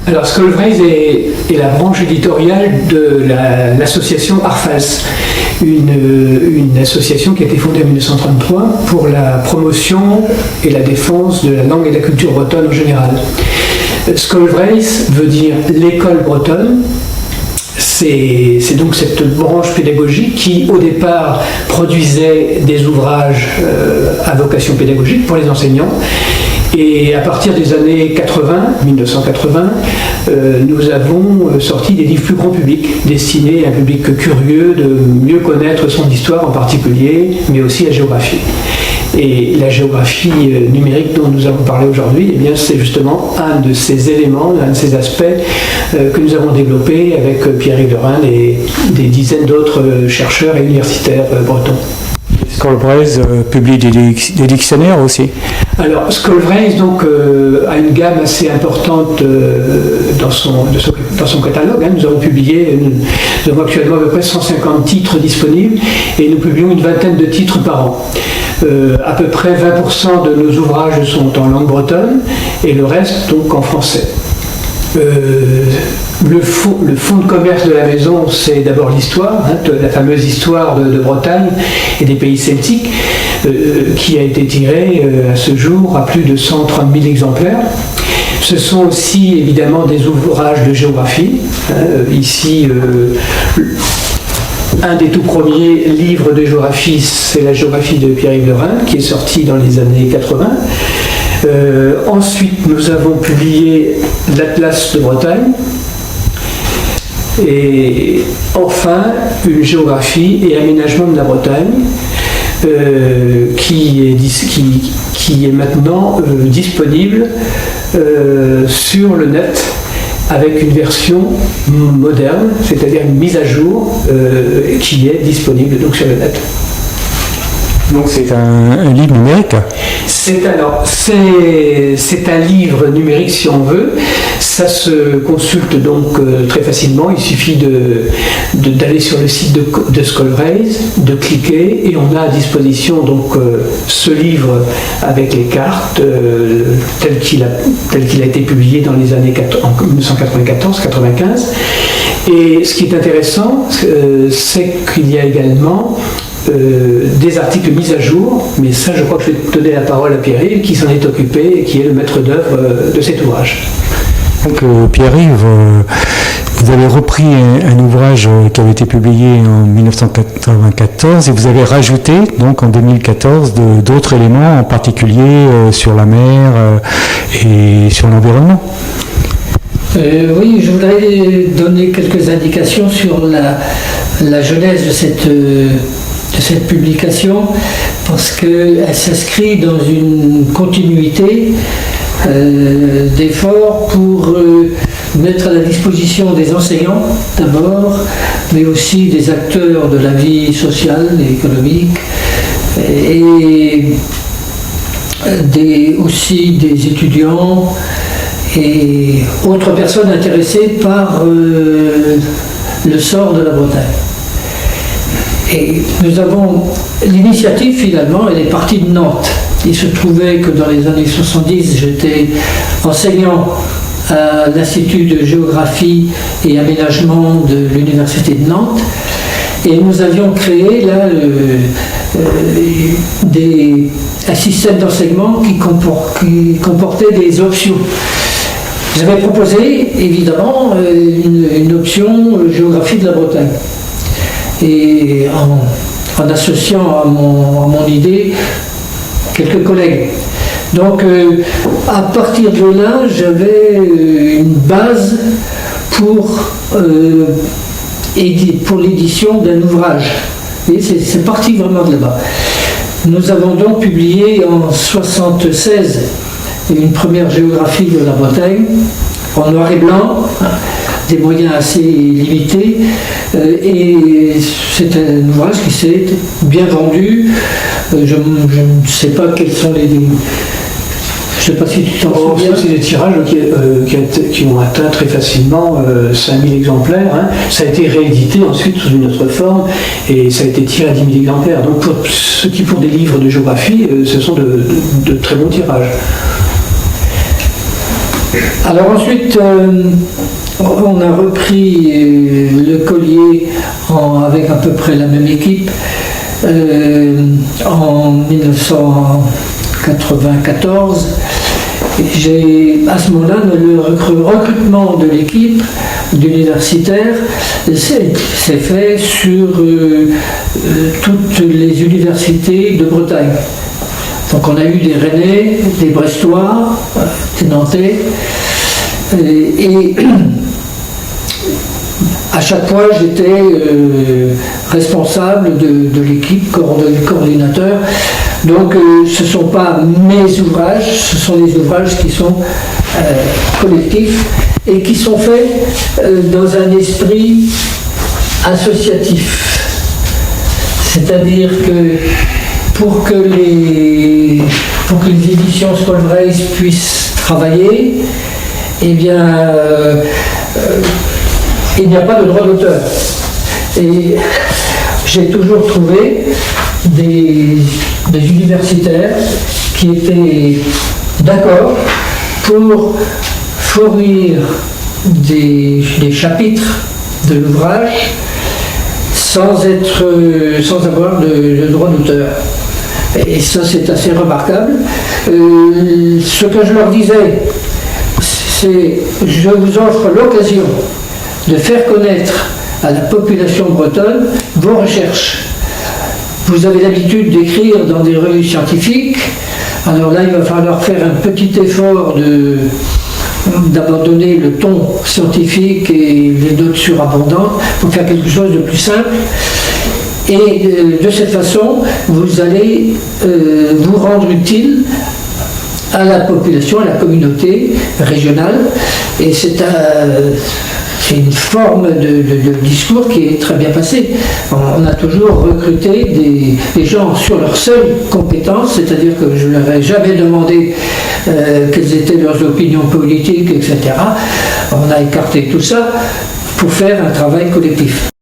Alors, Skolvreis est la branche éditoriale de l'association ARFAS, une association qui a été fondée en 1933 pour la promotion et la défense de la langue et de la culture bretonne en général. Skolvreis veut dire l'école bretonne. C'est donc cette branche pédagogique qui, au départ, produisait des ouvrages à vocation pédagogique pour les enseignants. Et à partir des années 1980, nous avons sorti des livres plus grand public, destinés à un public curieux de mieux connaître son histoire en particulier, mais aussi la géographie. Et la géographie numérique dont nous avons parlé aujourd'hui, eh bien, c'est justement un de ces éléments, un de ces aspects que nous avons développé avec Pierre-Yves Lerin et des dizaines d'autres chercheurs et universitaires bretons. Skolvreis publie des dictionnaires aussi. Alors, Skolvreis donc, a une gamme assez importante dans son catalogue. Hein. Nous avons actuellement à peu près 150 titres disponibles et nous publions une vingtaine de titres par an. À peu près 20% de nos ouvrages sont en langue bretonne et le reste donc en français. Le fonds de commerce de la maison, c'est d'abord l'histoire, la fameuse histoire de Bretagne et des pays celtiques, qui a été tirée à ce jour à plus de 130 000 exemplaires. Ce sont aussi évidemment des ouvrages de géographie. Ici, un des tout premiers livres de géographie, c'est la géographie de Pierre-Yves Lerin, qui est sorti dans les années 80. Ensuite, nous avons publié l'Atlas de Bretagne. Et enfin, une géographie et aménagement de la Bretagne, qui est maintenant disponible sur le net, avec une version moderne, c'est-à-dire une mise à jour qui est disponible donc sur le net. Donc c'est un livre numérique. C'est un livre numérique si on veut. Ça se consulte donc très facilement. Il suffit d'aller sur le site de Skolvreis, de cliquer et on a à disposition donc ce livre avec les cartes tel qu'il a été publié dans les années 1994-95. Et ce qui est intéressant, c'est qu'il y a également des articles mis à jour, mais ça je crois que je vais donner la parole à Pierre-Yves qui s'en est occupé et qui est le maître d'œuvre de cet ouvrage. Donc Pierre-Yves, vous avez repris un ouvrage qui avait été publié en 1994 et vous avez rajouté donc en 2014 d'autres éléments, en particulier sur la mer et sur l'environnement. Oui, je voudrais donner quelques indications sur la genèse de cette publication, parce qu'elle s'inscrit dans une continuité d'efforts pour mettre à la disposition des enseignants d'abord, mais aussi des acteurs de la vie sociale et économique, et aussi des étudiants et autres personnes intéressées par le sort de la Bretagne. Et nous avons l'initiative finalement, elle est partie de Nantes. Il se trouvait que dans les années 70, j'étais enseignant à l'Institut de géographie et aménagement de l'Université de Nantes. Et nous avions créé là un système d'enseignement qui comportait des options. J'avais proposé évidemment une option géographie de la Bretagne. Et en associant à mon idée quelques collègues. Donc à partir de là, j'avais une base pour l'édition d'un ouvrage. Et c'est parti vraiment de là-bas. Nous avons donc publié en 1976 une première géographie de la Bretagne, en noir et blanc, des moyens assez limités, et c'est un ouvrage qui s'est bien vendu. Je ne sais pas quels sont les... Je ne sais pas si tu t'en souviens. C'est des tirages qui ont atteint très facilement 5000 exemplaires. Hein. Ça a été réédité ensuite sous une autre forme et ça a été tiré à 10 000 exemplaires. Donc pour ceux qui font des livres de géographie, ce sont de très bons tirages. Alors ensuite, on a repris le collier avec à peu près la même équipe en 1994. À ce moment-là, le recrutement de l'équipe d'universitaires s'est fait sur toutes les universités de Bretagne. Donc on a eu des Rennais, des Brestois, des Nantais, et à chaque fois j'étais responsable de l'équipe, coordinateur. Donc ce ne sont pas mes ouvrages, ce sont des ouvrages qui sont collectifs et qui sont faits dans un esprit associatif. C'est-à-dire que pour que les éditions Skolvreis puissent travailler, eh bien, il n'y a pas de droit d'auteur. Et j'ai toujours trouvé des universitaires qui étaient d'accord pour fournir des chapitres de l'ouvrage sans avoir de droit d'auteur. Et ça, c'est assez remarquable. Ce que je leur disais, c'est: je vous offre l'occasion de faire connaître à la population bretonne vos recherches. Vous avez l'habitude d'écrire dans des revues scientifiques, alors là, il va falloir faire un petit effort d'abandonner le ton scientifique et les notes surabondantes pour faire quelque chose de plus simple. Et de cette façon, vous allez vous rendre utile à la population, à la communauté régionale. Et c'est une forme de discours qui est très bien passée. On a toujours recruté des gens sur leurs seules compétences, c'est-à-dire que je ne leur ai jamais demandé quelles étaient leurs opinions politiques, etc. On a écarté tout ça pour faire un travail collectif.